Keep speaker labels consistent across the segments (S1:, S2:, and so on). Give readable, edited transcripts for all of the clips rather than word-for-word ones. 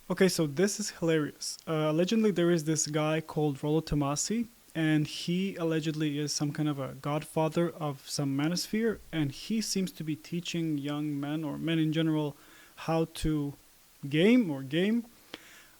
S1: Okay, so this is hilarious. Allegedly, there is this guy called Rollo Tomassi, and he allegedly is some kind of a godfather of some manosphere, and he seems to be teaching young men, or men in general, how to game,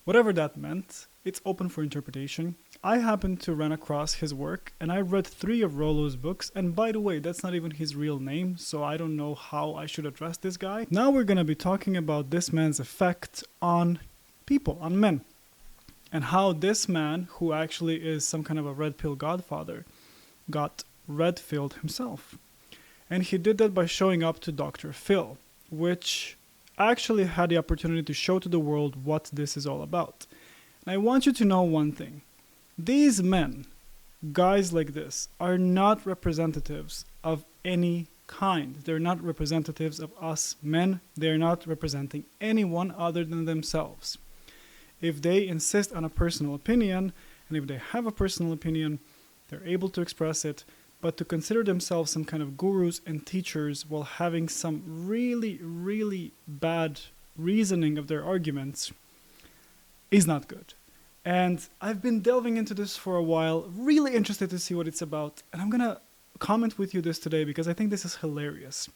S1: whatever that meant. It's open for interpretation. I happened to run across his work, and I read 3 of Rollo's books, and by the way, that's not even his real name, so I don't know how I should address this guy. Now we're gonna be talking about this man's effect on people, on men, and how this man, who actually is some kind of a red pill godfather, got red pilled himself. And he did that by showing up to Dr. Phil, which actually had the opportunity to show to the world what this is all about. And I want you to know one thing. These men, guys like this, are not representatives of any kind. They're not representatives of us men. They're not representing anyone other than themselves. If they insist on a personal opinion, and if they have a personal opinion, they're able to express it, but to consider themselves some kind of gurus and teachers while having some really, really bad reasoning of their arguments is not good. And I've been delving into this for a while, really interested to see what it's about, and I'm gonna comment with you this today because I think this is hilarious.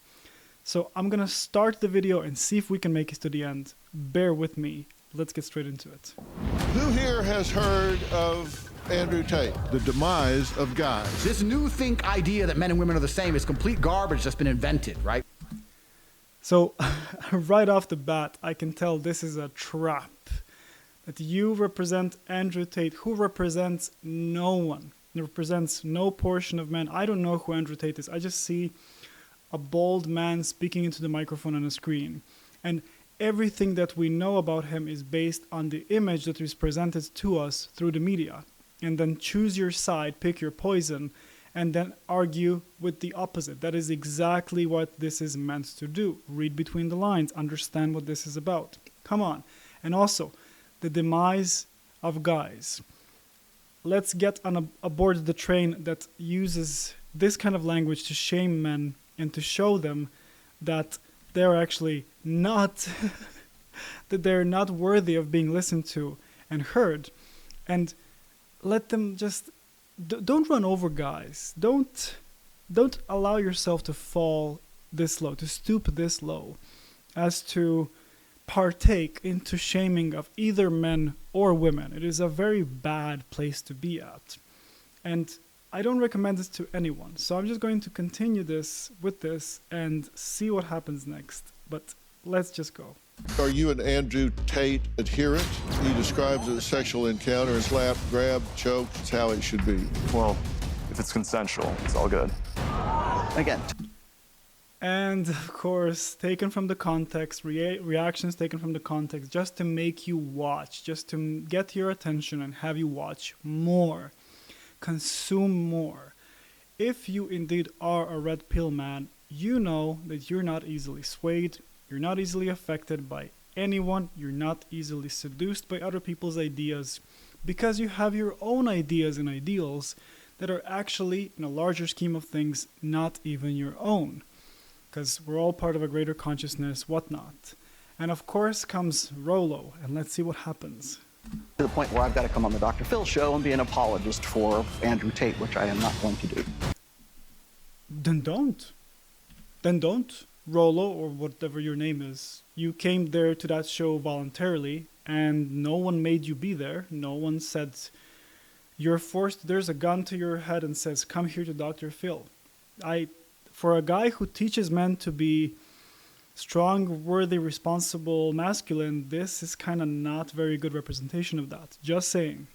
S1: So I'm gonna start the video and see if we can make it to the end. Bear with me. Let's get straight into it.
S2: Who here has heard of Andrew Tate, the demise of guys?
S3: This new think idea that men and women are the same is complete garbage that's been invented, right?
S1: So right off the bat, I can tell this is a trap. That you represent Andrew Tate, who represents no one. He represents no portion of men. I don't know who Andrew Tate is. I just see a bald man speaking into the microphone on a screen. And everything that we know about him is based on the image that is presented to us through the media. And then choose your side, pick your poison, and then argue with the opposite. That is exactly what this is meant to do. Read between the lines, understand what this is about. Come on. And also, the demise of guys. Let's get aboard the train that uses this kind of language to shame men and to show them that they're actually not that they're not worthy of being listened to and heard, and let them just don't run over guys. Don't allow yourself to fall this low, to stoop this low as to partake into shaming of either men or women. It is a very bad place to be at, and I don't recommend this to anyone. So I'm just going to continue this with this and see what happens next. But let's just go.
S2: Are you an Andrew Tate adherent? He describes a sexual encounter as slap, grab, choke. It's how it should be.
S4: Well, if it's consensual, it's all good.
S3: Again.
S1: And of course, taken from the context, reactions taken from the context, just to make you watch, just to get your attention and have you watch more, consume more. If you indeed are a red pill man, you know that you're not easily swayed, you're not easily affected by anyone, you're not easily seduced by other people's ideas, because you have your own ideas and ideals that are actually, in a larger scheme of things, not even your own. Because we're all part of a greater consciousness, whatnot. And of course comes Rollo, and let's see what happens.
S5: To the point where I've got to come on the Dr. Phil show and be an apologist for Andrew Tate, which I am not going to do.
S1: Then don't. Then don't, Rollo, or whatever your name is. You came there to that show voluntarily, and no one made you be there. No one said, you're forced, there's a gun to your head and says, come here to Dr. Phil. For a guy who teaches men to be strong, worthy, responsible, masculine, this is kind of not very good representation of that. Just saying.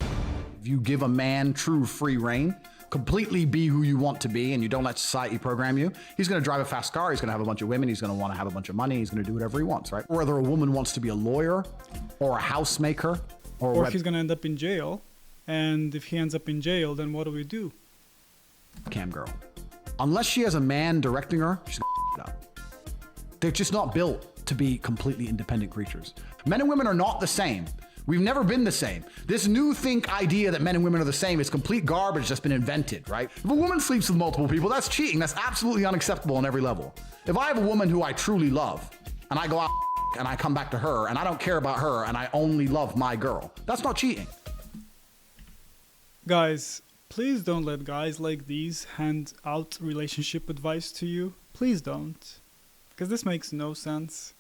S3: If you give a man true free reign, completely be who you want to be, and you don't let society program you, he's going to drive a fast car, he's going to have a bunch of women, he's going to want to have a bunch of money, he's going to do whatever he wants, right? Whether a woman wants to be a lawyer or a housemaker
S1: or if he's going to end up in jail, and if he ends up in jail, then what do we do?
S3: Cam girl. Unless she has a man directing her, she's gonna up. They're just not built to be completely independent creatures. Men and women are not the same. We've never been the same. This new think idea that men and women are the same is complete garbage that's been invented, right? If a woman sleeps with multiple people, that's cheating. That's absolutely unacceptable on every level. If I have a woman who I truly love and I go out and I come back to her and I don't care about her and I only love my girl. That's not cheating.
S1: Guys, please don't let guys like these hand out relationship advice to you. Please don't. Because this makes no sense.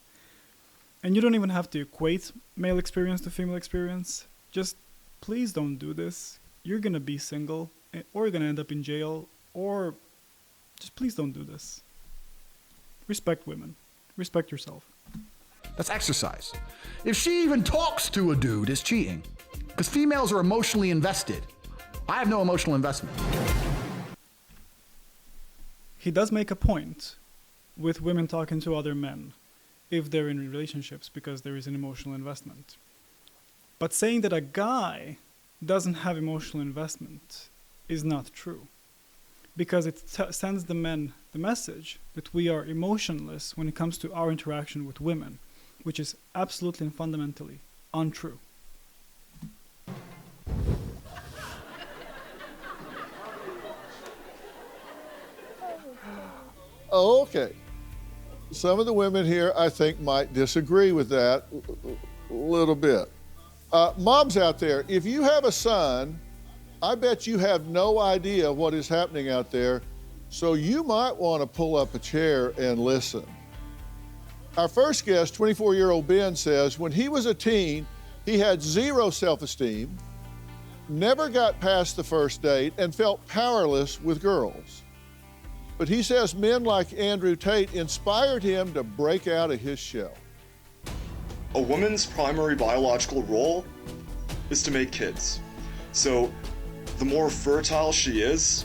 S1: And you don't even have to equate male experience to female experience. Just please don't do this. You're gonna be single, or you're gonna end up in jail, or just please don't do this. Respect women. Respect yourself.
S3: That's exercise. If she even talks to a dude, it's cheating. Because females are emotionally invested. I have no emotional investment.
S1: He does make a point with women talking to other men if they're in relationships because there is an emotional investment. But saying that a guy doesn't have emotional investment is not true. Because it sends the men the message that we are emotionless when it comes to our interaction with women, which is absolutely and fundamentally untrue.
S2: Oh, okay. Some of the women here, I think, might disagree with that a little bit. Moms out there, if you have a son, I bet you have no idea what is happening out there, so you might want to pull up a chair and listen. Our first guest, 24-year-old Ben, says when he was a teen, he had zero self-esteem, never got past the first date, and felt powerless with girls. But he says men like Andrew Tate inspired him to break out of his shell.
S4: A woman's primary biological role is to make kids. So the more fertile she is,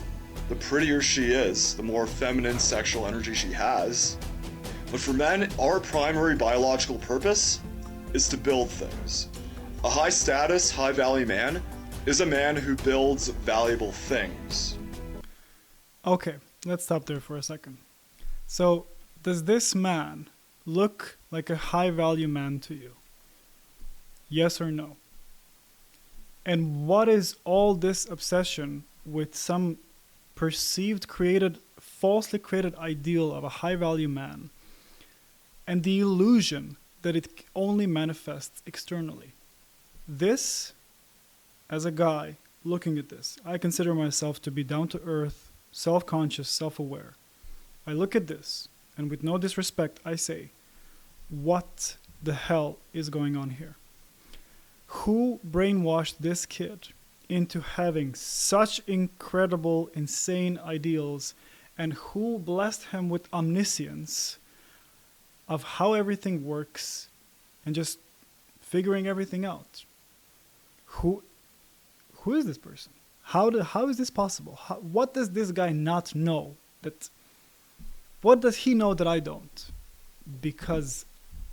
S4: the prettier she is, the more feminine sexual energy she has. But for men, our primary biological purpose is to build things. A high status, high value man is a man who builds valuable things.
S1: Okay, let's stop there for a second. So, does this man look like a high value man to you? Yes or no? And what is all this obsession with some perceived falsely created ideal of a high value man and the illusion that it only manifests externally? This, as a guy looking at this, I consider myself to be down to earth, self-conscious, self-aware. I look at this, and with no disrespect, I say, what the hell is going on here? Who brainwashed this kid into having such incredible, insane ideals, and who blessed him with omniscience of how everything works and just figuring everything out? Who is this person? How is this possible? What does this guy not know? What does he know that I don't? Because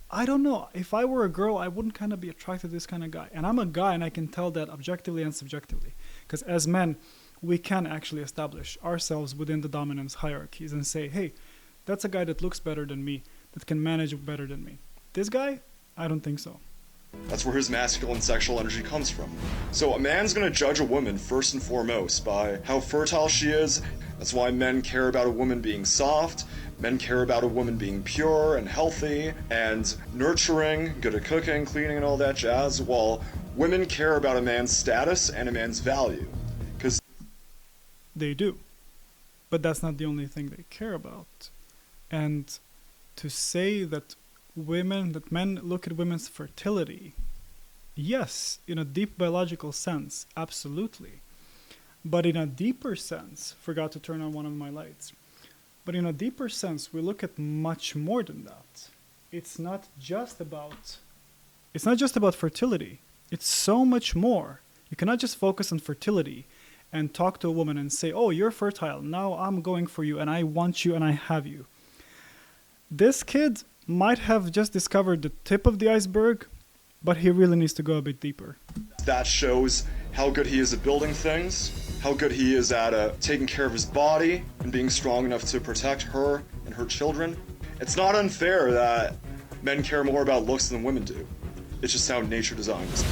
S1: I don't know. If I were a girl, I wouldn't kind of be attracted to this kind of guy. And I'm a guy, and I can tell that objectively and subjectively. Because as men, we can actually establish ourselves within the dominance hierarchies and say, hey, that's a guy that looks better than me, that can manage better than me. This guy, I don't think so.
S4: That's where his masculine sexual energy comes from. So a man's gonna judge a woman first and foremost by how fertile she is. That's why men care about a woman being soft. Men care about a woman being pure and healthy and nurturing, good at cooking, cleaning, and all that jazz, while women care about a man's status and a man's value. Because
S1: they do. But that's not the only thing they care about. And to say that men look at women's fertility, yes, in a deep biological sense, absolutely. But in a deeper sense, forgot to turn on one of my lights. But in a deeper sense, we look at much more than that. It's not just about fertility. It's so much more. You cannot just focus on fertility and talk to a woman and say, oh, you're fertile. Now I'm going for you and I want you and I have you. This kid might have just discovered the tip of the iceberg, but he really needs to go a bit deeper.
S4: that shows how good he is at building things, how good he is at taking care of his body and being strong enough to protect her and her children. It's not unfair that men care more about looks than women do. It's just how nature designed us.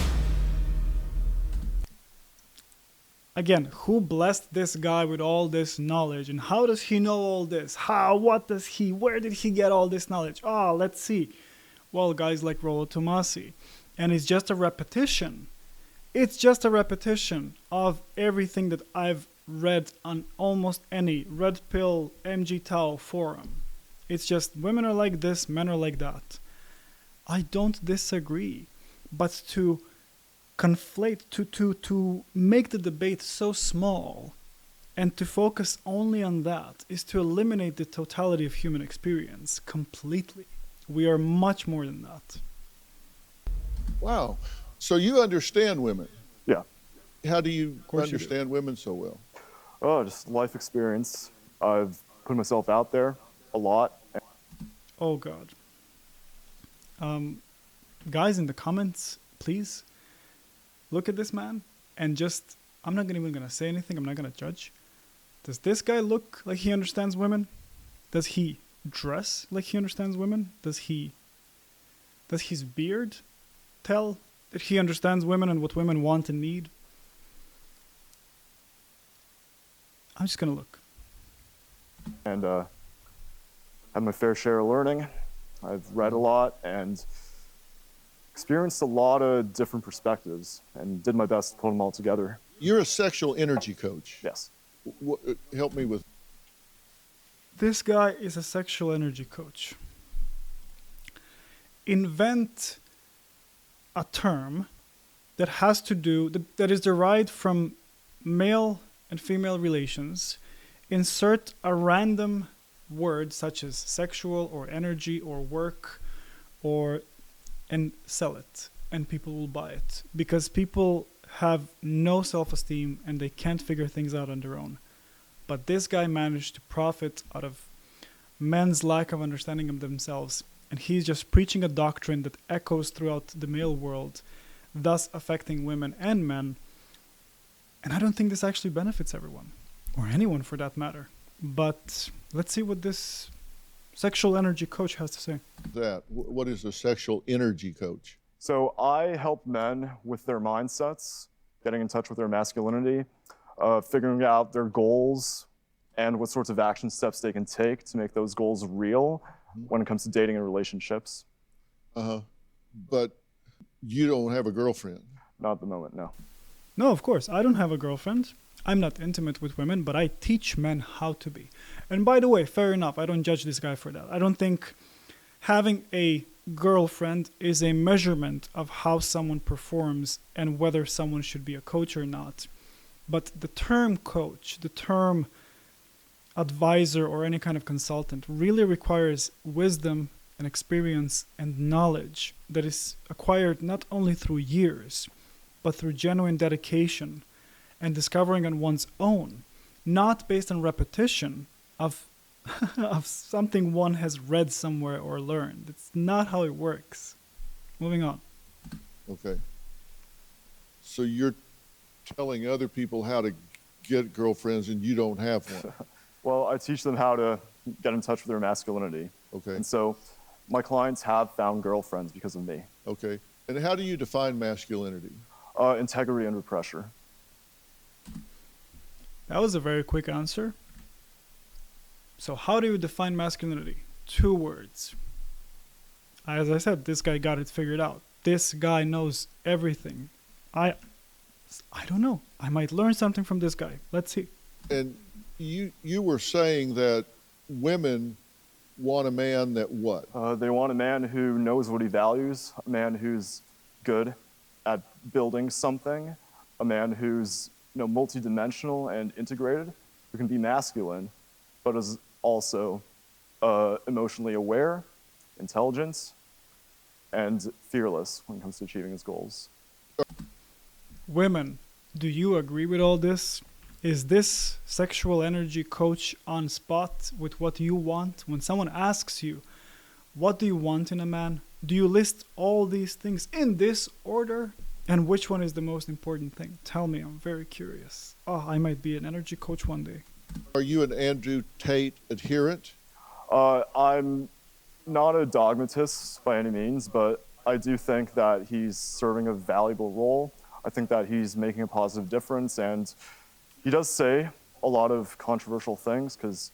S1: Again, who blessed this guy with all this knowledge, and how does he know all this? Where did he get all this knowledge? Let's see. well, guys like Rollo Tomassi. And it's just a repetition. It's just a repetition of everything that I've read on almost any Red Pill MG Tao forum. It's just women are like this, men are like that. I don't disagree. But to conflate, to make the debate so small and to focus only on that is to eliminate the totality of human experience completely. We are much more than that.
S2: Wow. So you understand women.
S6: Yeah.
S2: How do you
S1: course you
S2: understand women so well?
S6: Oh, just life experience. I've put myself out there a lot.
S1: Oh, God. Guys in the comments, please look at this man and just, I'm not even going to say anything. I'm not going to judge. Does this guy look like he understands women? Does he dress like he understands women? Does his beard tell that he understands women and what women want and need? I'm just going to look.
S6: And had my fair share of learning. I've read a lot and experienced a lot of different perspectives and did my best to put them all together.
S2: You're a sexual energy coach.
S6: Yes.
S2: Help me with.
S1: This guy is a sexual energy coach. Invent a term that has to do, that is derived from male and female relations. Insert a random word such as sexual or energy or work and sell it, and people will buy it because people have no self-esteem and they can't figure things out on their own. But this guy managed to profit out of men's lack of understanding of themselves, and he's just preaching a doctrine that echoes throughout the male world, thus affecting women and men. And I don't think this actually benefits everyone, or anyone for that matter. But let's see what this sexual energy coach has to say.
S2: What is a sexual energy coach?
S6: So I help men with their mindsets, getting in touch with their masculinity, figuring out their goals and what sorts of action steps they can take to make those goals real when it comes to dating and relationships.
S2: But you don't have a girlfriend?
S6: Not at the moment, no.
S1: No, of course. I don't have a girlfriend. I'm not intimate with women, but I teach men how to be. And by the way, fair enough, I don't judge this guy for that. I don't think having a girlfriend is a measurement of how someone performs and whether someone should be a coach or not. But the term coach, the term advisor or any kind of consultant really requires wisdom and experience and knowledge that is acquired not only through years, but through genuine dedication and discovering on one's own, not based on repetition of of something one has read somewhere or learned. It's not how it works. Moving on.
S2: Okay. So you're telling other people how to get girlfriends and you don't have one?
S6: Well, I teach them how to get in touch with their masculinity.
S2: Okay.
S6: And so my clients have found girlfriends because of me.
S2: Okay. And how do you define masculinity?
S6: Integrity under pressure.
S1: That was a very quick answer. So how do you define masculinity? 2 words. As I said, this guy got it figured out. This guy knows everything. I don't know. I might learn something from this guy. Let's see.
S2: And you were saying that women want a man that what?
S6: They want a man who knows what he values, a man who's good at building something, a man who's multidimensional and integrated, who can be masculine, but is also emotionally aware, intelligent, and fearless when it comes to achieving his goals.
S1: Women, do you agree with all this? Is this sexual energy coach on spot with what you want? When someone asks you, what do you want in a man? Do you list all these things in this order? And which one is the most important thing? Tell me, I'm very curious. Oh, I might be an energy coach one day.
S2: Are you an Andrew Tate adherent?
S6: I'm not a dogmatist by any means, but I do think that he's serving a valuable role. I think that he's making a positive difference, and he does say a lot of controversial things because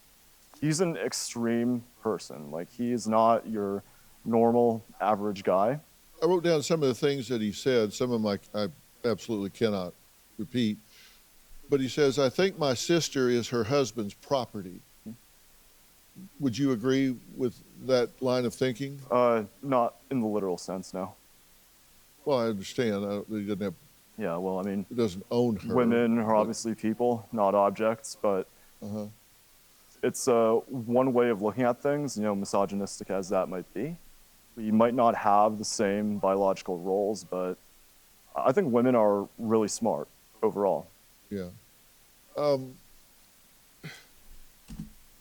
S6: he's an extreme person. Like, he is not your normal, average guy.
S2: I wrote down some of the things that he said. Some of them I absolutely cannot repeat. But he says, I think my sister is her husband's property. Would you agree with that line of thinking?
S6: Not in the literal sense, no.
S2: Well, I understand. He doesn't have.
S6: Yeah, well, I mean,
S2: He doesn't own her.
S6: women are obviously people, not objects, but it's one way of looking at things, misogynistic as that might be. You might not have the same biological roles, but I think women are really smart overall.
S2: Yeah.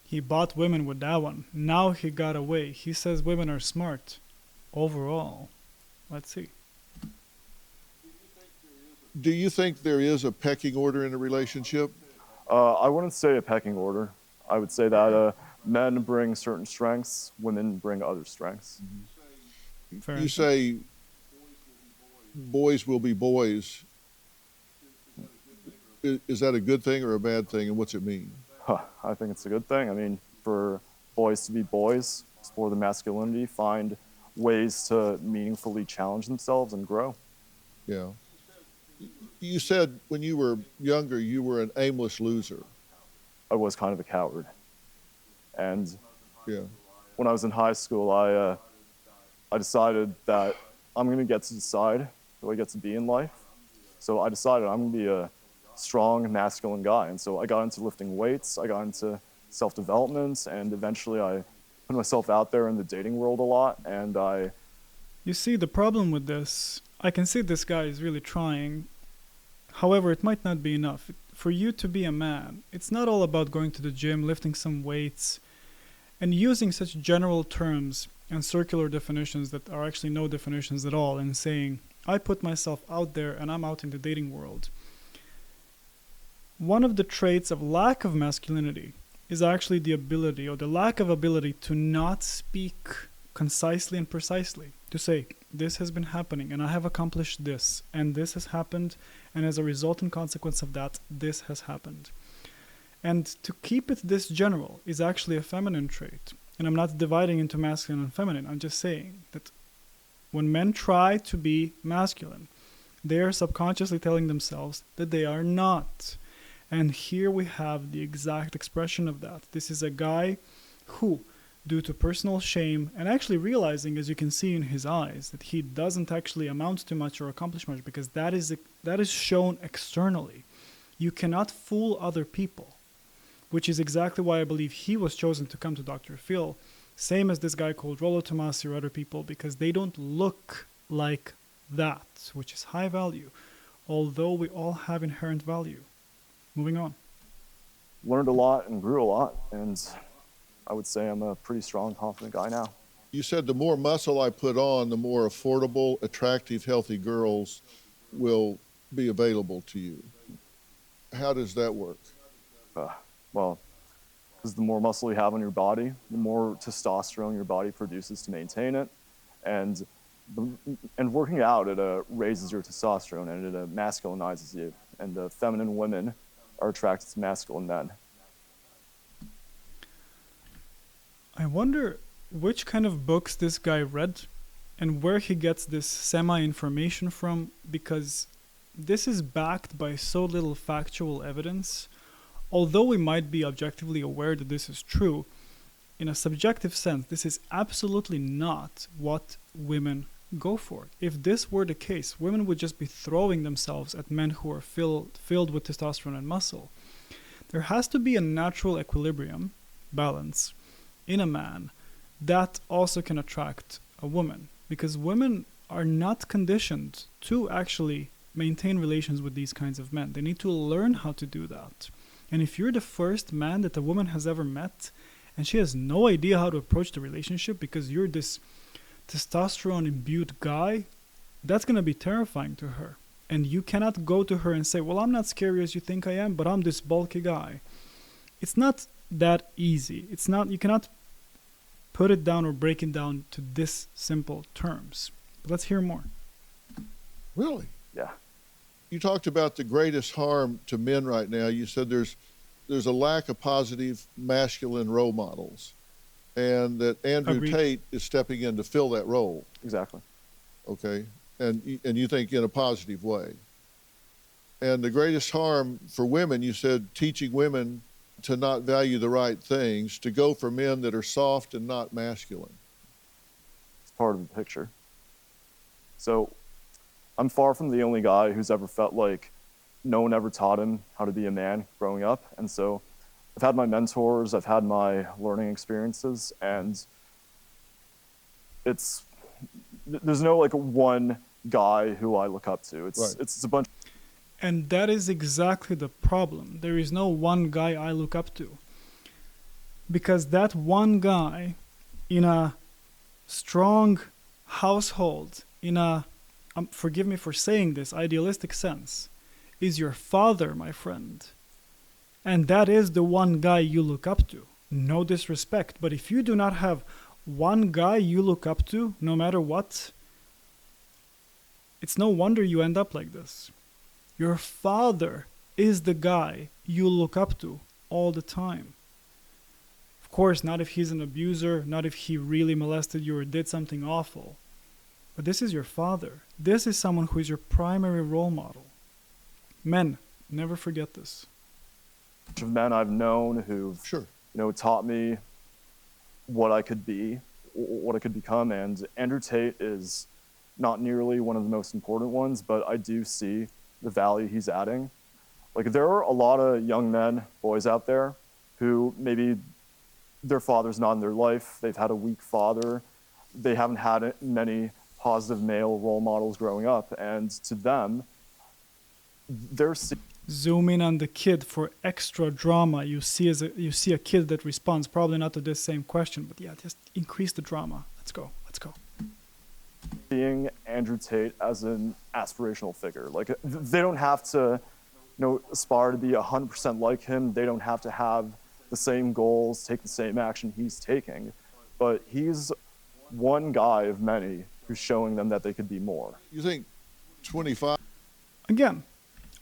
S1: He bought women with that one. Now he got away. He says women are smart overall. Let's see.
S2: Do you think there is a pecking order in a relationship?
S6: I wouldn't say a pecking order. I would say that men bring certain strengths, women bring other strengths.
S1: Fair
S2: You
S1: enough.
S2: say boys will be boys. Is that a good thing or a bad thing, and what's it mean?
S6: I think it's a good thing. I mean, for boys to be boys, explore the masculinity, find ways to meaningfully challenge themselves and grow.
S2: Yeah. You said when you were younger, you were an aimless loser.
S6: I was kind of a coward. And
S2: Yeah.
S6: when I was in high school, I decided that I'm going to get to decide who I get to be in life. So I decided I'm going to be a strong, masculine guy. And so I got into lifting weights, I got into self-development, and eventually I put myself out there in the dating world a lot. And
S1: You see, the problem with this, I can see this guy is really trying. However, it might not be enough. For you to be a man, it's not all about going to the gym, lifting some weights, and using such general terms and circular definitions that are actually no definitions at all, and saying, I put myself out there and I'm out in the dating world. One of the traits of lack of masculinity is actually the ability, or the lack of ability, to not speak concisely and precisely. To say, this has been happening and I have accomplished this, and this has happened, and as a resultant consequence of that, this has happened. And to keep it this general is actually a feminine trait. And I'm not dividing into masculine and feminine. I'm just saying that when men try to be masculine, they are subconsciously telling themselves that they are not. And here we have the exact expression of that. This is a guy who, due to personal shame, and actually realizing, as you can see in his eyes, that he doesn't actually amount to much or accomplish much, because that is shown externally. You cannot fool other people, which is exactly why I believe he was chosen to come to Dr. Phil, same as this guy called Rollo Tomassi or other people, because they don't look like that, which is high value, although we all have inherent value. Moving on.
S6: learned a lot and grew a lot, and I would say I'm a pretty strong, confident guy now.
S2: You said the more muscle I put on, the more affordable, attractive, healthy girls will be available to you. How does that work?
S6: Well, because the more muscle you have on your body, the more testosterone your body produces to maintain it, and working out, it raises your testosterone and it masculinizes you, and feminine women are attracted to masculine men.
S1: I wonder which kind of books this guy read and where he gets this semi-information from, because this is backed by so little factual evidence. Although we might be objectively aware that this is true, in a subjective sense, this is absolutely not what women go for. If this were the case, women would just be throwing themselves at men who are filled with testosterone and muscle. There has to be a natural equilibrium, balance, in a man that also can attract a woman, because women are not conditioned to actually maintain relations with these kinds of men. They need to learn how to do that. And if you're the first man that a woman has ever met and she has no idea how to approach the relationship because you're this testosterone imbued guy, that's going to be terrifying to her. And you cannot go to her and say, well, I'm not scary as you think I am, but I'm this bulky guy. It's not that easy. You cannot put it down or break it down to this simple terms. But let's hear more.
S2: Really?
S6: Yeah.
S2: You talked about the greatest harm to men right now. You said there's a lack of positive masculine role models. and that Andrew
S1: Agreed.
S2: Tate is stepping in to fill that role.
S6: Exactly.
S2: Okay, and you think in a positive way. And the greatest harm for women, you said, teaching women to not value the right things, to go for men that are soft and not masculine.
S6: It's part of the picture. So I'm far from the only guy who's ever felt like no one ever taught him how to be a man growing up. And so I've had my mentors, I've had my learning experiences, and there's no like one guy who I look up to. It's a bunch.
S1: And that is exactly the problem. There is no one guy I look up to. Because that one guy, in a strong household, in a, forgive me for saying this, idealistic sense, is your father, my friend. And that is the one guy you look up to. No disrespect. But if you do not have one guy you look up to, no matter what, it's no wonder you end up like this. Your father is the guy you look up to all the time. Of course, not if he's an abuser, not if he really molested you or did something awful. But this is your father. This is someone who is your primary role model. Men, never forget this.
S6: Of men I've known who've taught me what I could be, what I could become, and Andrew Tate is not nearly one of the most important ones, but I do see the value he's adding. Like, there are a lot of young men, boys out there, who maybe their father's not in their life, they've had a weak father, they haven't had many positive male role models growing up, and to them, they're
S1: zoom in on the kid for extra drama. You see a kid that responds probably not to this same question, but yeah, just increase the drama. Let's go.
S6: Seeing Andrew Tate as an aspirational figure. Like, they don't have to, aspire to be 100% like him. They don't have to have the same goals, take the same action he's taking. But he's one guy of many who's showing them that they could be more.
S2: You think 25?
S1: Again,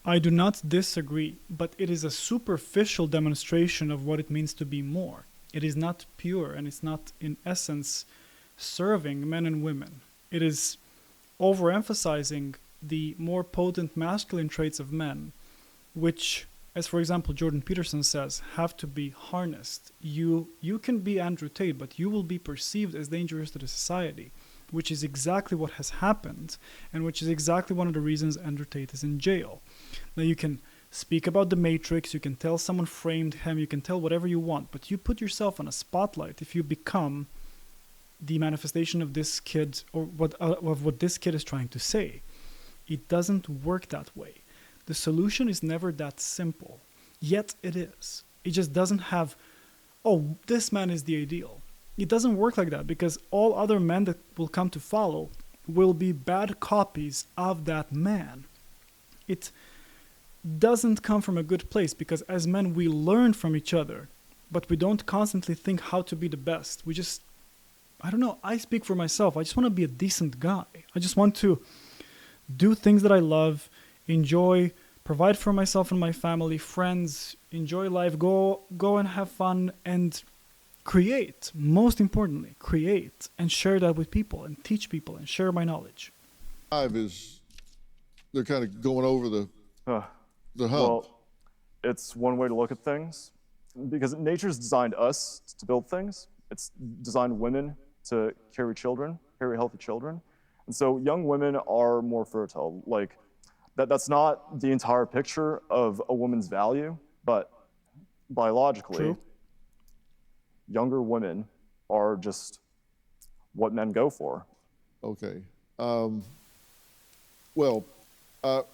S1: I do not disagree, but it is a superficial demonstration of what it means to be more. It is not pure, and it's not, in essence, serving men and women. It is overemphasizing the more potent masculine traits of men, which, as for example Jordan Peterson says, have to be harnessed. You can be Andrew Tate, but you will be perceived as dangerous to the society, which is exactly what has happened, and which is exactly one of the reasons Andrew Tate is in jail. Now, you can speak about the Matrix, you can tell someone framed him, you can tell whatever you want, but you put yourself on a spotlight if you become the manifestation of this kid, or of what this kid is trying to say. It doesn't work that way. The solution is never that simple. Yet it is. It just doesn't have, oh, this man is the ideal. It doesn't work like that, because all other men that will come to follow will be bad copies of that man. It doesn't come from a good place, because as men we learn from each other, but we don't constantly think how to be the best. We just, I don't know, I speak for myself. I just want to be a decent guy. I just want to do things that I love, enjoy, provide for myself and my family, friends, enjoy life, go and have fun, and create. Most importantly, create and share that with people and teach people and share my knowledge.
S2: They're kind of going over the hump.
S6: Well, it's one way to look at things, because nature's designed us to build things. It's designed women to carry healthy children. And so young women are more fertile. Like, that's not the entire picture of a woman's value, but biologically,
S1: True.
S6: Younger women are just what men go for.
S2: Okay. Rollo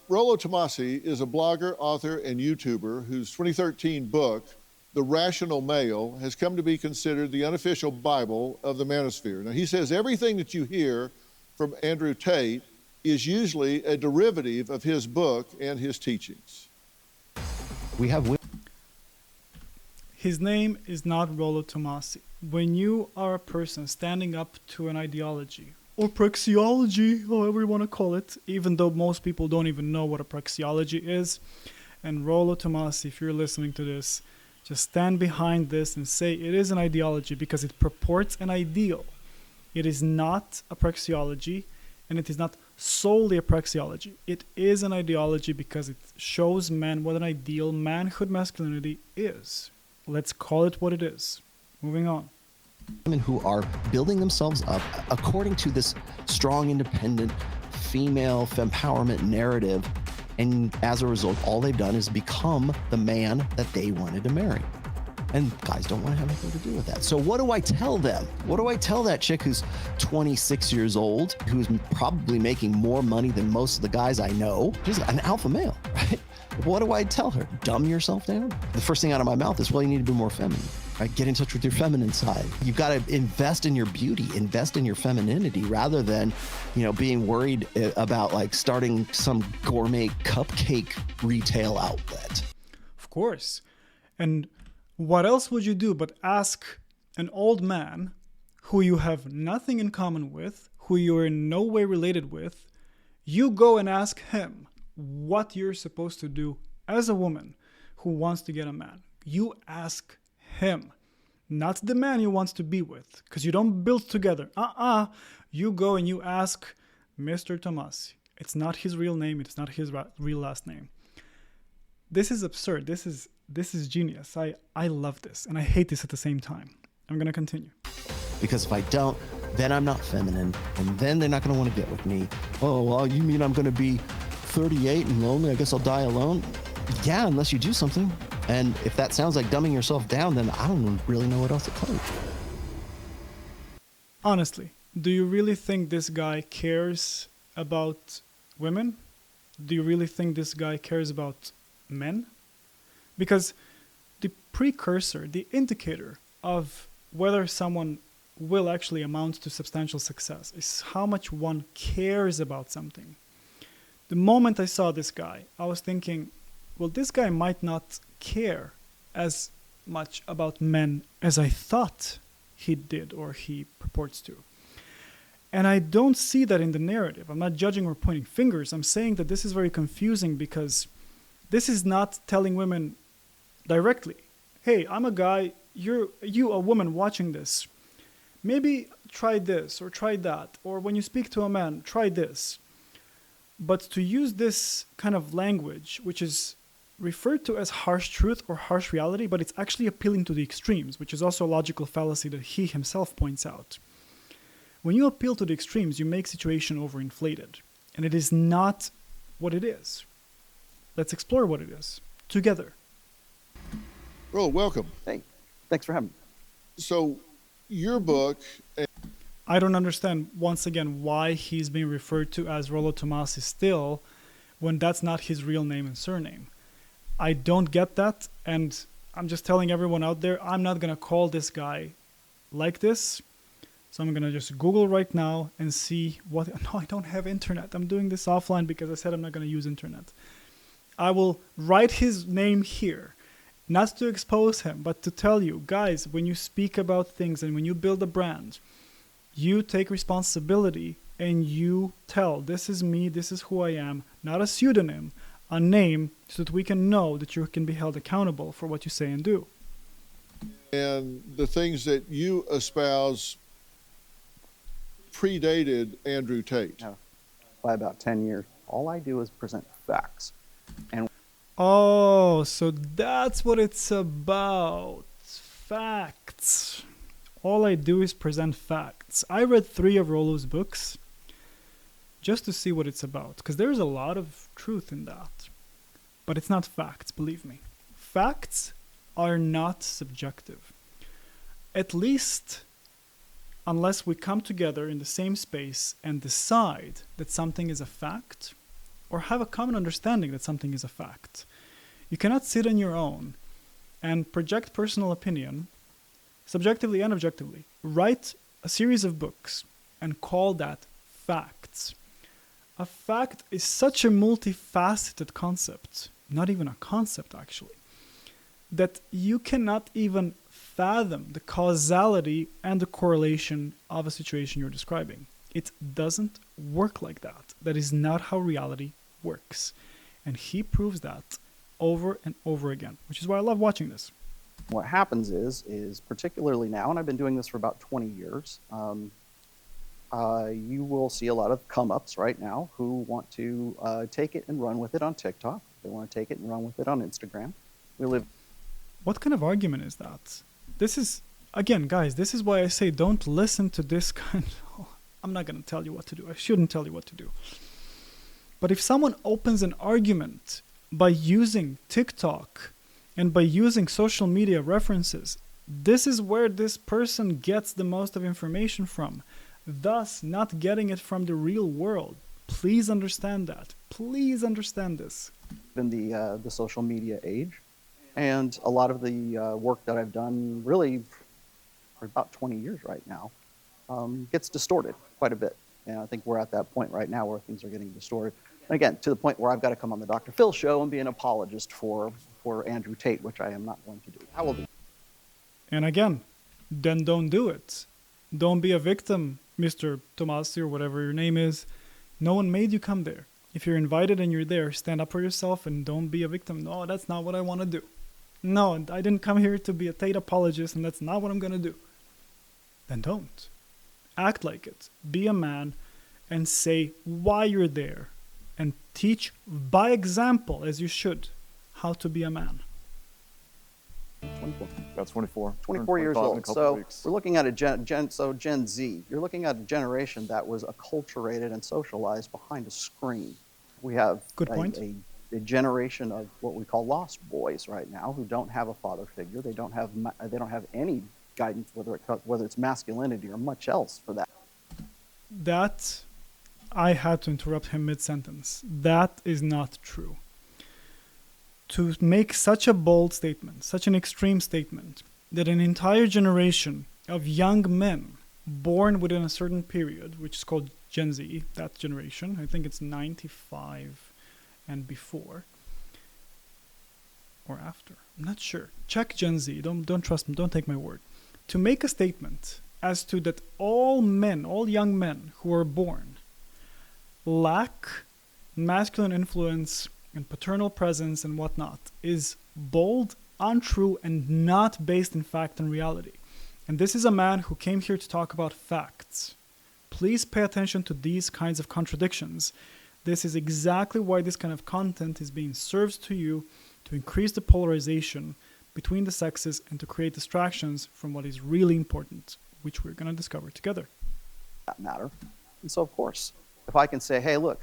S2: Tomassi is a blogger, author, and YouTuber whose 2013 book, The Rational Male, has come to be considered the unofficial Bible of the manosphere. Now, he says everything that you hear from Andrew Tate is usually a derivative of his book and his teachings.
S3: We have
S1: His name is not Rollo Tomassi. When you are a person standing up to an ideology, or praxeology, however you want to call it, even though most people don't even know what a praxeology is, and Rollo Tomassi, if you're listening to this, Just stand behind this and say it is an ideology because it purports an ideal. It is not a praxeology, and it is not solely a praxeology. It is an ideology because it shows men what an ideal manhood masculinity is. Let's call it what it is. Moving on.
S7: Women who are building themselves up according to this strong, independent, female empowerment narrative. And as a result, all they've done is become the man that they wanted to marry. And guys don't want to have anything to do with that. So what do I tell them? What do I tell that chick who's 26 years old, who's probably making more money than most of the guys I know? She's an alpha male, right? What do I tell her? Dumb yourself down? The first thing out of my mouth is, well, you need to be more feminine. Right? Get in touch with your feminine side. You've got to invest in your beauty, invest in your femininity, rather than, being worried about like starting some gourmet cupcake retail outlet.
S1: Of course. And what else would you do but ask an old man who you have nothing in common with, who you're in no way related with, you go and ask him what you're supposed to do as a woman who wants to get a man. You ask him, not the man you wants to be with, because you don't build together. You go and you ask Mr. Tomassi. It's not his real name. It's not his real last name. This is absurd. This is genius. I love this, and I hate this at the same time. I'm going to continue.
S7: Because if I don't, then I'm not feminine, and then they're not going to want to get with me. Oh, well, you mean I'm going to be 38 and lonely? I guess I'll die alone? Yeah, unless you do something. And if that sounds like dumbing yourself down, then I don't really know what else to tell you.
S1: Honestly, do you really think this guy cares about women? Do you really think this guy cares about men? Because the precursor, the indicator of whether someone will actually amount to substantial success is how much one cares about something. The moment I saw this guy, I was thinking, well, this guy might not care as much about men as I thought he did or he purports to. And I don't see that in the narrative. I'm not judging or pointing fingers. I'm saying that this is very confusing because this is not telling women directly, hey, I'm a guy, you a woman watching this. Maybe try this or try that. Or when you speak to a man, try this. But to use this kind of language, which is referred to as harsh truth or harsh reality, but it's actually appealing to the extremes, which is also a logical fallacy that he himself points out. When you appeal to the extremes, you make situation overinflated, and it is not what it is. Let's explore what it is together.
S2: Rollo, welcome.
S5: Hey, thanks for having me.
S2: So, your book.
S1: I don't understand, once again, why he's being referred to as Rollo Tomassi still, when that's not his real name and surname. I don't get that, and I'm just telling everyone out there, I'm not going to call this guy like this. So I'm going to just Google right now and see what... No, I don't have internet. I'm doing this offline because I said I'm not going to use internet. I will write his name here, not to expose him, but to tell you, guys, when you speak about things and when you build a brand, you take responsibility and you tell, this is me, this is who I am, not a pseudonym, a name, so that we can know that you can be held accountable for what you say and do.
S2: And the things that you espouse predated Andrew Tate.
S5: No, by about 10 years. All I do is present facts. And
S1: Oh, so that's what it's about. Facts. All I do is present facts. I read 3 of Rollo's books just to see what it's about, because there's a lot of truth in that. But it's not facts, believe me. Facts are not subjective. At least unless we come together in the same space and decide that something is a fact, or have a common understanding that something is a fact. You cannot sit on your own and project personal opinion, subjectively and objectively. Write a series of books and call that facts. A fact is such a multifaceted concept, not even a concept actually, that you cannot even fathom the causality and the correlation of a situation you're describing. It doesn't work like that. That is not how reality works. And he proves that over and over again, which is why I love watching this.
S5: What happens is particularly now, and I've been doing this for about 20 years, you will see a lot of come-ups right now who want to take it and run with it on TikTok. They want to take it and run with it on Instagram. We live.
S1: What kind of argument is that? This is, again, guys, this is why I say don't listen to this kind of... I'm not going to tell you what to do. I shouldn't tell you what to do. But if someone opens an argument by using TikTok and by using social media references, this is where this person gets the most of information from, thus not getting it from the real world. Please understand that. Please understand this.
S5: In the social media age, and a lot of the work that I've done really for about 20 years right now gets distorted quite a bit. And I think we're at that point right now where things are getting distorted. And again, to the point where I've got to come on the Dr. Phil show and be an apologist for Andrew Tate, which I am not going to do. I will do.
S1: And again, then don't do it. Don't be a victim, Mr. Tomassi or whatever your name is. No one made you come there. If you're invited and you're there, stand up for yourself and don't be a victim. No, that's not what I want to do. No, I didn't come here to be a Tate apologist, and that's not what I'm going to do. Then don't. Act like it. Be a man and say why you're there. And teach by example, as you should, how to be a man.
S5: 24.
S6: That's 24.
S5: 24 years
S6: 25 in a
S5: old.
S6: couple
S5: So
S6: weeks.
S5: we're looking at a Gen Z. You're looking at a generation that was acculturated and socialized behind a screen. We have
S1: Good point.
S5: a generation of what we call lost boys right now who don't have a father figure. They don't have any guidance, whether it's masculinity or much else for that.
S1: That, I had to interrupt him mid-sentence. That is not true. To make such a bold statement, such an extreme statement, that an entire generation of young men born within a certain period, which is called Gen Z, that generation, I think it's 95 and before, or after, I'm not sure. Check Gen Z, don't trust me, don't take my word. To make a statement as to that all men, all young men who are born lack masculine influence and paternal presence and whatnot is bold, untrue, and not based in fact and reality. And this is a man who came here to talk about facts. Please pay attention to these kinds of contradictions. This is exactly why this kind of content is being served to you, to increase the polarization between the sexes and to create distractions from what is really important, which we're going to discover together.
S5: That matter. And so, of course, if I can say, hey, look,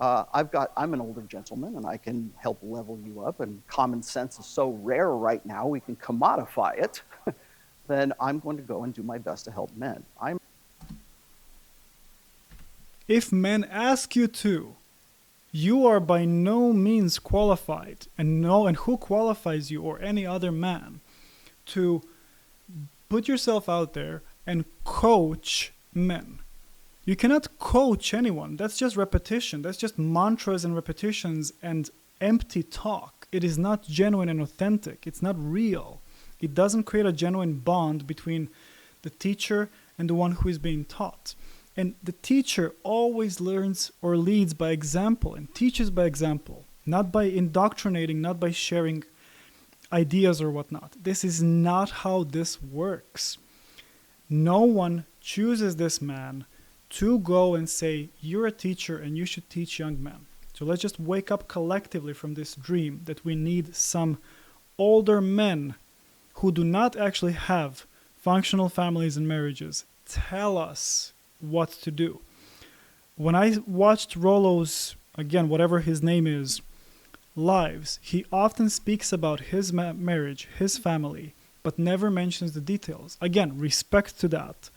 S5: I'm an older gentleman and I can help level you up, and common sense is so rare right now, we can commodify it, then I'm going to go and do my best to help men.
S1: If men ask you to, you are by no means qualified, and who qualifies you or any other man to put yourself out there and coach men. You cannot coach anyone. That's just repetition. That's just mantras and repetitions and empty talk. It is not genuine and authentic. It's not real. It doesn't create a genuine bond between the teacher and the one who is being taught. And the teacher always learns or leads by example and teaches by example, not by indoctrinating, not by sharing ideas or whatnot. This is not how this works. No one chooses this man to go and say, you're a teacher and you should teach young men. So let's just wake up collectively from this dream that we need some older men who do not actually have functional families and marriages tell us what to do. When I watched Rollo's, again, whatever his name is, lives, he often speaks about his marriage, his family, but never mentions the details. Again, respect to that.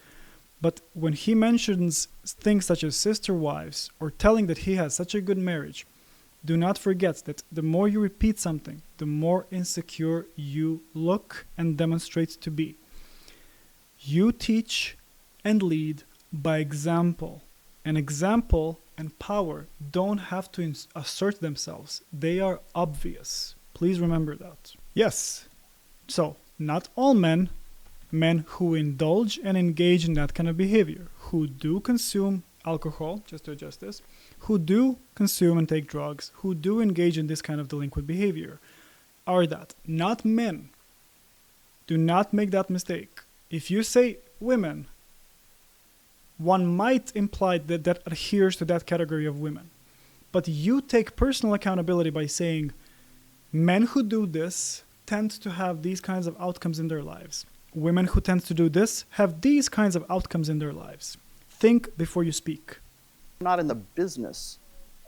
S1: But when he mentions things such as sister wives or telling that he has such a good marriage, do not forget that the more you repeat something, the more insecure you look and demonstrate to be. You teach and lead by example. And example and power don't have to assert themselves. They are obvious. Please remember that. Yes. So, not all men who indulge and engage in that kind of behavior, who do consume alcohol, just to adjust this, who do consume and take drugs, who do engage in this kind of delinquent behavior, are that. Not men Do not make that mistake. If you say women, one might imply that that adheres to that category of women. But you take personal accountability by saying men who do this tend to have these kinds of outcomes in their lives. Women who tend to do this have these kinds of outcomes in their lives. Think before you speak.
S5: I'm not in the business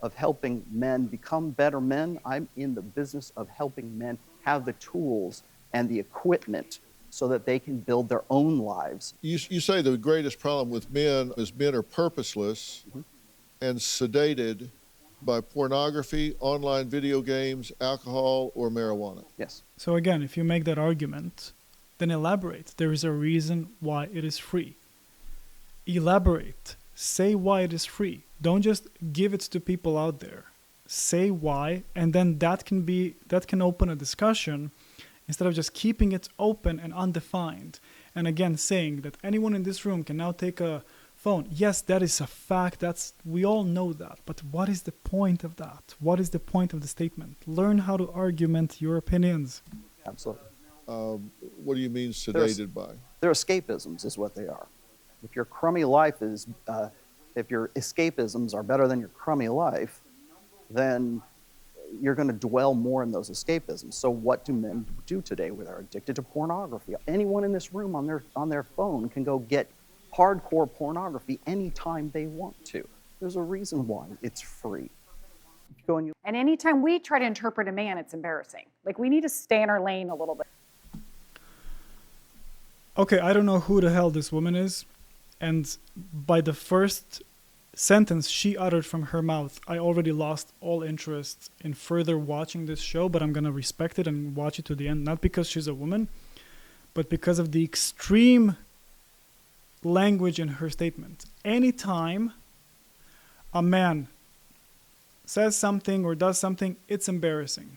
S5: of helping men become better men. I'm in the business of helping men have the tools and the equipment so that they can build their own lives.
S2: You say the greatest problem with men is men are purposeless and sedated by pornography, online video games, alcohol, or marijuana.
S5: Yes.
S1: So again, if you make that argument, then elaborate. There is a reason why it is free. Elaborate. Say why it is free. Don't just give it to people out there. Say why, and then that can open a discussion instead of just keeping it open and undefined. And again, saying that anyone in this room can now take a phone. Yes, that is a fact. We all know that. But what is the point of that? What is the point of the statement? Learn how to argument your opinions.
S5: Absolutely.
S2: What do you mean sedated by?
S5: They're escapisms is what they are. If your crummy life is, if your escapisms are better than your crummy life, then you're going to dwell more in those escapisms. So what do men do today when they're addicted to pornography? Anyone in this room on their phone can go get hardcore pornography anytime they want to. There's a reason why it's free.
S8: And anytime we try to interpret a man, it's embarrassing. Like, we need to stay in our lane a little bit.
S1: Okay, I don't know who the hell this woman is. And by the first sentence she uttered from her mouth, I already lost all interest in further watching this show, but I'm going to respect it and watch it to the end. Not because she's a woman, but because of the extreme language in her statement. Anytime a man says something or does something, it's embarrassing.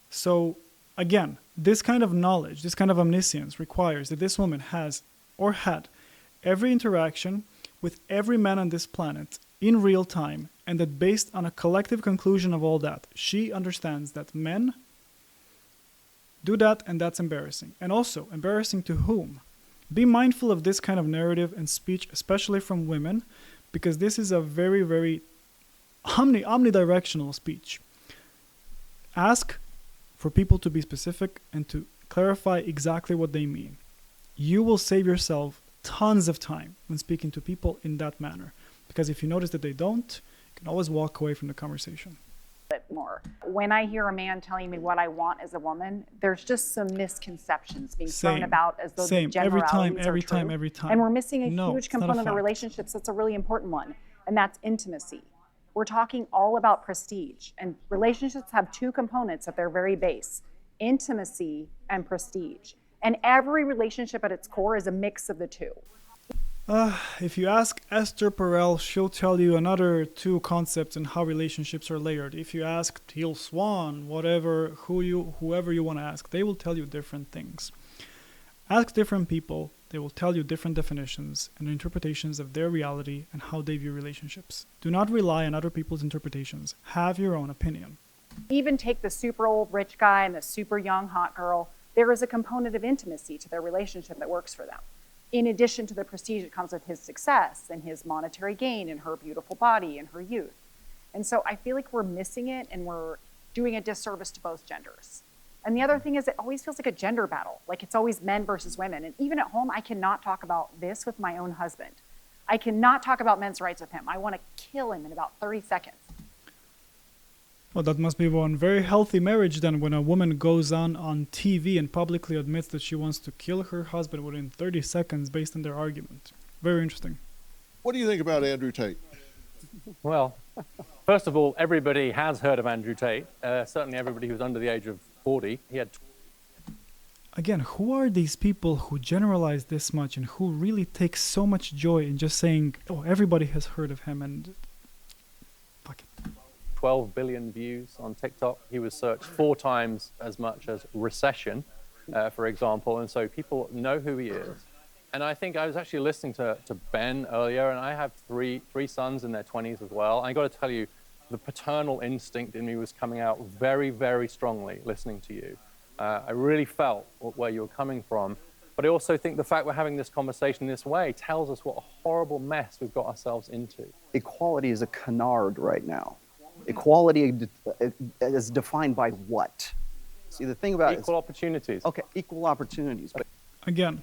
S1: So again, this kind of knowledge, this kind of omniscience requires that this woman has or had every interaction with every man on this planet in real time, and that based on a collective conclusion of all that, she understands that men do that, and that's embarrassing. And also, embarrassing to whom? Be mindful of this kind of narrative and speech, especially from women, because this is a very, very omnidirectional speech. Ask for people to be specific and to clarify exactly what they mean. You will save yourself tons of time when speaking to people in that manner, because if you notice that they don't, you can always walk away from the conversation.
S8: More. When I hear a man telling me what I want as a woman, there's just some misconceptions being thrown about as though the generalities are true.
S1: Every time.
S8: And we're missing a
S1: No,
S8: huge
S1: it's not a
S8: component of
S1: fact.
S8: relationships that's a really important one, and that's intimacy. We're talking all about prestige, and relationships have two components at their very base: intimacy and prestige. And every relationship at its core is a mix of the two.
S1: If you ask Esther Perel, she'll tell you another two concepts and how relationships are layered. If you ask Teal Swan, whoever you want to ask, they will tell you different things. Ask different people, they will tell you different definitions and interpretations of their reality and how they view relationships. Do not rely on other people's interpretations. Have your own opinion.
S8: Even take the super old rich guy and the super young hot girl, there is a component of intimacy to their relationship that works for them. In addition to the prestige that comes with his success and his monetary gain and her beautiful body and her youth. And so I feel like we're missing it, and we're doing a disservice to both genders. And the other thing is, it always feels like a gender battle. Like, it's always men versus women. And even at home, I cannot talk about this with my own husband. I cannot talk about men's rights with him. I want to kill him in about 30 seconds.
S1: Well, that must be one very healthy marriage then, when a woman goes on TV and publicly admits that she wants to kill her husband within 30 seconds based on their argument. Very interesting.
S2: What do you think about Andrew Tate?
S9: Well, first of all, everybody has heard of Andrew Tate. Certainly everybody who's under the age of 40. He had...
S1: Again, who are these people who generalize this much and who really take so much joy in just saying, oh, everybody has heard of him, and fuck it.
S9: 12 billion views on TikTok. He was searched 4 times as much as recession, for example. And so people know who he is. And I think I was actually listening to Ben earlier, and I have three sons in their 20s as well. I got to tell you, the paternal instinct in me was coming out very, very strongly listening to you. I really felt where you were coming from. But I also think the fact we're having this conversation this way tells us what a horrible mess we've got ourselves into.
S5: Equality is a canard right now. Equality is defined by what? See, the thing about
S9: equal opportunities.
S5: Okay, equal opportunities. But
S1: Again,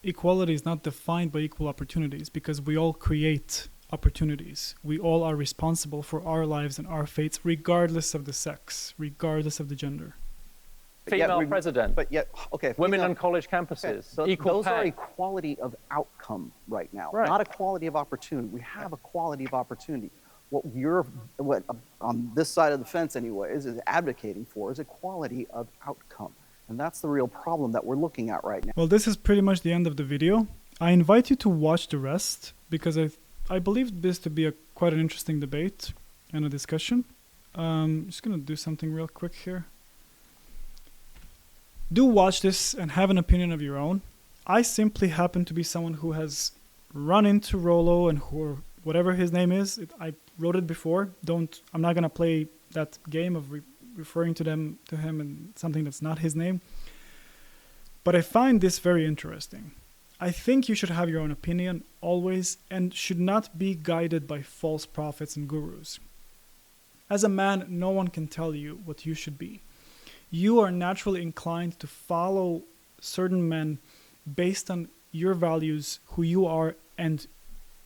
S1: equality is not defined by equal opportunities because we all create opportunities. We all are responsible for our lives and our fates, regardless of the sex, regardless of the gender.
S9: Female president.
S5: But yet, okay.
S9: Women on college campuses.
S5: So
S9: Equal
S5: those
S9: pay.
S5: are equality of outcome right now,
S9: Right.
S5: not equality of opportunity. We have equality of opportunity. What on this side of the fence, anyways, is advocating for is equality of outcome. And that's the real problem that we're looking at right now.
S1: Well, this is pretty much the end of the video. I invite you to watch the rest because I believe this to be quite an interesting debate and a discussion. Just gonna do something real quick here. Do watch this and have an opinion of your own. I simply happen to be someone who has run into Rollo and who, whatever his name is, I wrote it before. I'm not gonna play that game of referring to him and something that's not his name. But I find this very interesting. I think you should have your own opinion always and should not be guided by false prophets and gurus. As a man, no one can tell you what you should be. You are naturally inclined to follow certain men based on your values, who you are, and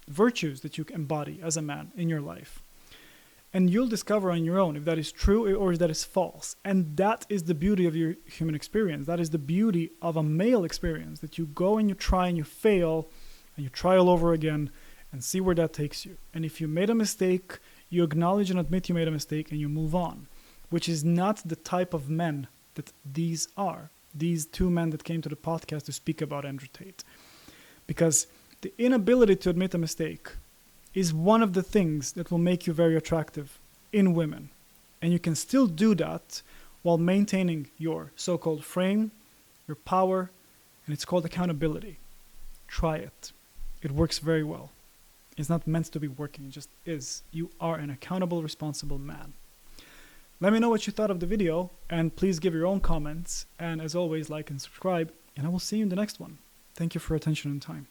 S1: virtues that you embody as a man in your life. And you'll discover on your own if that is true or if that is false. And that is the beauty of your human experience. That is the beauty of a male experience, that you go and you try and you fail and you try all over again and see where that takes you. And if you made a mistake, you acknowledge and admit you made a mistake and you move on, which is not the type of men that these are. These two men that came to the podcast to speak about Andrew Tate. Because the inability to admit a mistake is one of the things that will make you very attractive in women. And you can still do that while maintaining your so-called frame, your power, and it's called accountability. Try it. It works very well. It's not meant to be working, it just is. You are an accountable, responsible man. Let me know what you thought of the video, and please give your own comments. And as always, like and subscribe, and I will see you in the next one. Thank you for your attention and time.